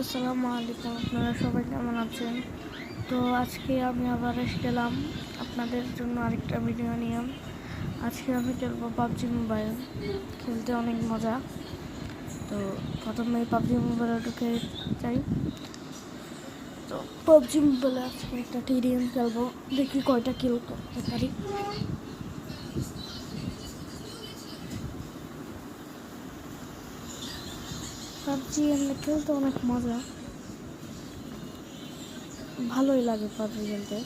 আসসালামু আলাইকুম, আপনারা সবাই কেমন আছেন? তো আজকে আমি আবার এসে গেলাম আপনাদের জন্য আরেকটা ভিডিও নিয়ে। আজকে আমি খেলবো পাবজি মোবাইল। খেলতে অনেক মজা। তো প্রথমে পাবজি মোবাইলে ঢুকে যাই। তো পাবজি মোবাইলে আজকে একটা টিডিএম খেলবো, দেখি কয়টা কিল করতে পারি। পাবজি এমনি খেলতে অনেক মজা, ভালোই লাগে পাবজি খেলতে।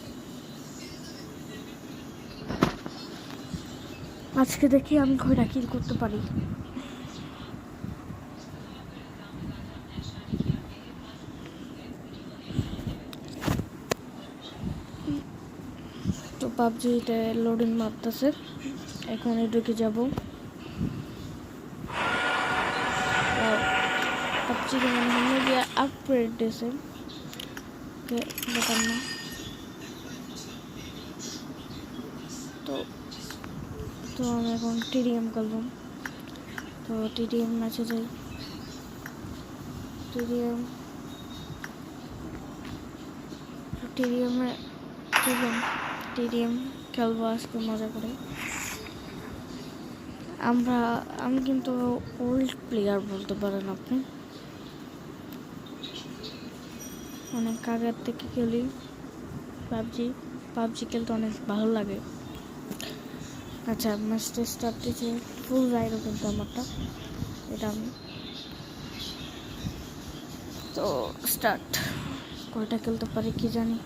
আজকে দেখি আমি কয়টা কিল করতে পারি। তো পাবজিটা লোডিং মারতেছে, এখন ঢুকে যাব। পাবজি মনে হয় আপগ্রেড দিয়েছে, বেকার না। তো তো আমি এখন টিডিএম খেলব। তো টিডিএম ম্যাচে যাই। টিডিএমে টিডিএম খেলবো আজকে মজা করে। আমি কিন্তু ওল্ড প্লেয়ার বলতে পারেন আপনি, অনেক আগের থেকে খেলি পাবজি খেলতে অনেক ভালো লাগে। আচ্ছা, ম্যাচটা স্টার্ট দিয়েছে, ফুল রাইডও কিন্তু আমারটা, এটা আমি। তো স্টার্ট, কয়টা খেলতে পারি কি জানি।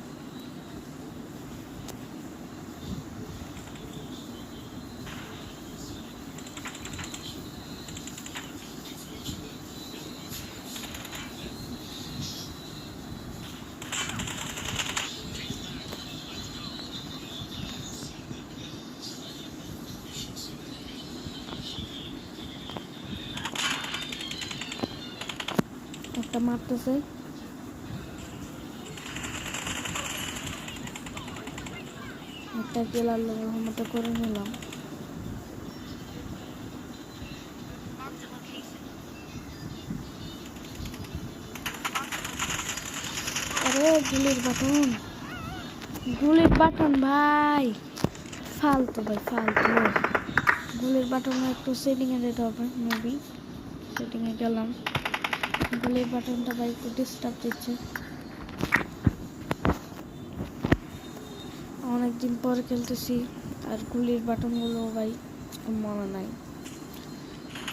একটা মারতেছে, একটা কিল আল্লাহর রহমতে করে নিলাম। আরে গুলির বাটন ভাই, ফালতু গুলির বাটন একটু সেটিংয়ে যেতে হবে। মেবি সেটিংয়ে গেলাম, গুলির বাটনটা ভাই একটু ডিস্টার্ব দিচ্ছে। অনেকদিন পর খেলতেছি, আর গুলির বাটনগুলো ভাই মনে নাই।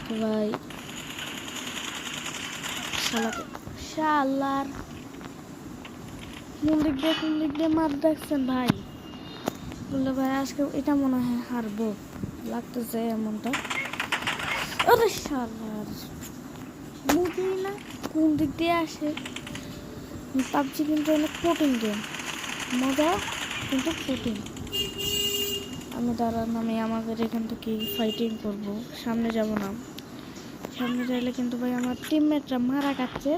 তো ভাই শালার কোন দিক দিয়ে মার দেখছেন ভাই? বললে ভাই আজকে এটা মনে হয় হারবো লাগতেছে এমনটা। আরে শালার বুঝি না কোন দিক দিয়ে আসে। পাবজি কিন্তু অনেক কঠিন গেম, মজা কিন্তু কঠিন। আমি আমাদের এখান থেকে ফাইটিং করব, সামনে যাব না। সামনে যাইলে কিন্তু ভাই আমার টিমমেটরা মারা খাচ্ছে,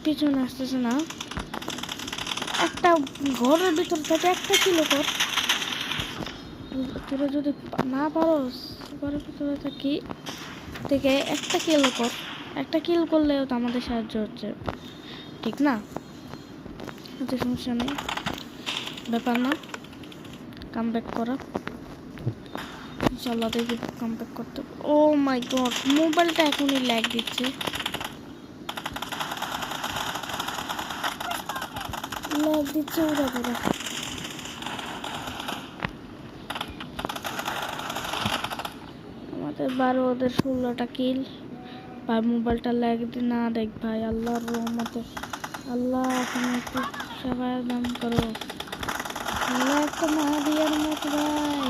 পিছনে আসতেছে না। একটা ঘরের ভিতর থেকে একটা কিলো কর, তোরা যদি না পারোস ঘরের ভিতরে থাকি থেকে একটা কিলো কর। একটা কিল করলেও তো আমাদের সাহায্য হচ্ছে, ঠিক না? সমস্যা নেই, ব্যাপার না। কামব্যাক করা ইনশাল্লাহ, দেখি কামব্যাক করতে। ও মাই গড, মোবাইলটা এখনই ল্যাগ দিচ্ছে। ওরা আমাদের 12 ওদের 16টা কিল। ভাই মোবাইলটা ল্যাগ না দেখ ভাই, আল্লাহর রহমতে। আল্লাহ তুমি একটু সেবায় দান করো, আল্লাহ একটা মাহাদিয়ার মতো ভাই।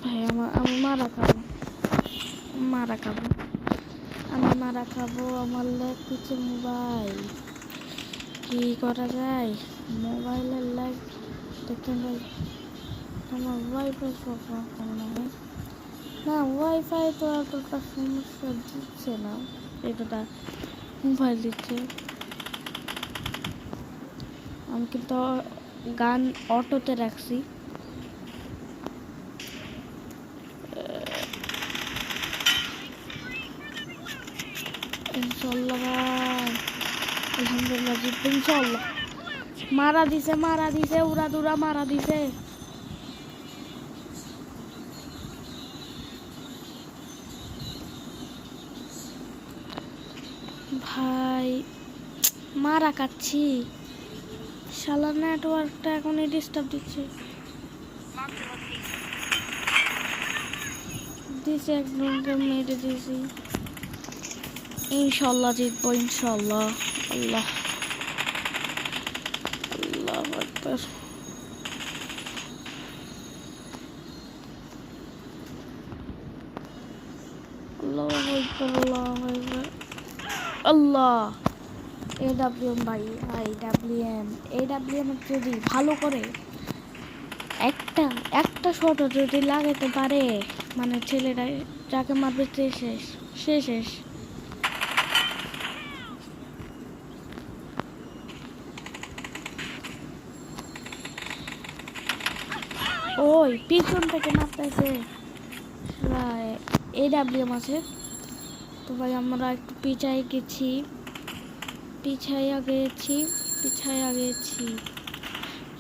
ভাই আমি মারা খাবো, আমার ল্যাগ দিচ্ছে মোবাইল। কি করা যায়? মোবাইলের ল্যাগ দেখেন ভাই, আমার ওয়াইফাই প্রবলেম না, ওয়াইফাই তো এতটা সমস্যা দিচ্ছে না, এটা মোবাইল দিচ্ছে। আমি কিন্তু গান অটোতে রাখছি। ইনশাল্লাহ ভাই, আলহামদুলিল্লাহ জিতবো ইনশাল্লাহ। মারা দিছে উড়া দুরা মারা দিছে। ভাই মারা কাচ্ছি, শালা নেটওয়ার্কটা এখনই ডিস্টার্ব দিচ্ছে। দিছে একজনকে মেরে দিয়েছি। ইনশাল্লাহ জিতবো ইনশাল্লাহ। আল্লাহ আল্লাহ আকবার। আল্লাহ আকবার আল্লাহ আকবার। আল্লাহ এডব্লিউএম ভাই, এডব্লিউএম যদি ভালো করে একটা শট যদি লাগাতে পারে, মানে ছেলেরা যাকে মারবে সে শেষ। ওই পিছন থেকে মারতেছে, এডব্লিউএম আছে তো ভাই। আমরা একটু পিছায় গেছি,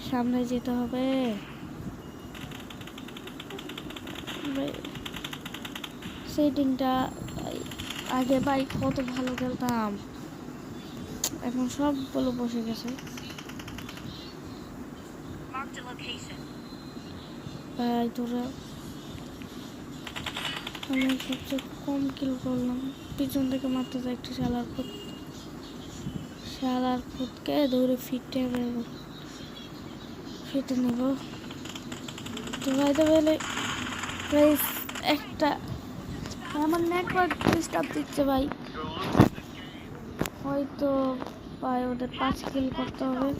সামনে যেতে হবে। সেটিংটা আগে ভাই কত ভালো খেলতাম, এখন সবগুলো বসে গেছে ভাই। তোরা আমি সবচেয়ে কম কিল করলাম, পিছন থেকে মারতে যাই একটা শালার ফুটকে দৌড়ে ফিটে নেব তো ভাই। তো বলে একটা আমার নেটওয়ার্ক ডিস্টার্ব দিচ্ছে ভাই, হয়তো ভাই ওদের 5 কিল করতে হবে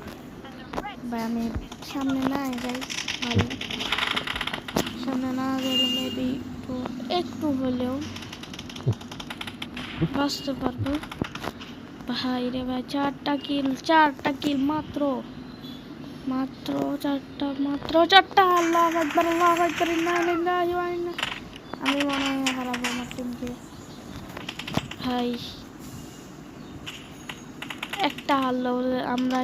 ভাই। আমি সামনে না যাই, ভালো সামনে না গেলে মেবি একটু হলেও বাঁচতে পারবো ভাই রে ভাই। 4টা কিল মাত্র 4টা। আল্লাহু আকবার আল্লাহু আকবার, ইন্না লিল্লাহি ওয়া ইন্না। আমি মনে হয় হারাবো আমার টিমকে ভাই। একটা হারলো, আমরা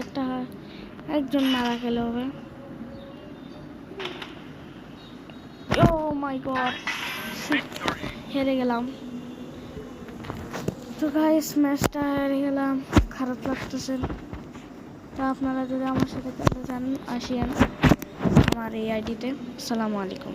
একজন মারা গেলে হবে। ও মাই গড, হেরে গেলাম তো গাইস, ম্যাচটা হেরে গেলাম, খারাপ লাগতেছে। তো আপনারা যদি আমার সাথে খেলতে চান আসিয়েন আমার এই আইডিতে। আসসালামু আলাইকুম।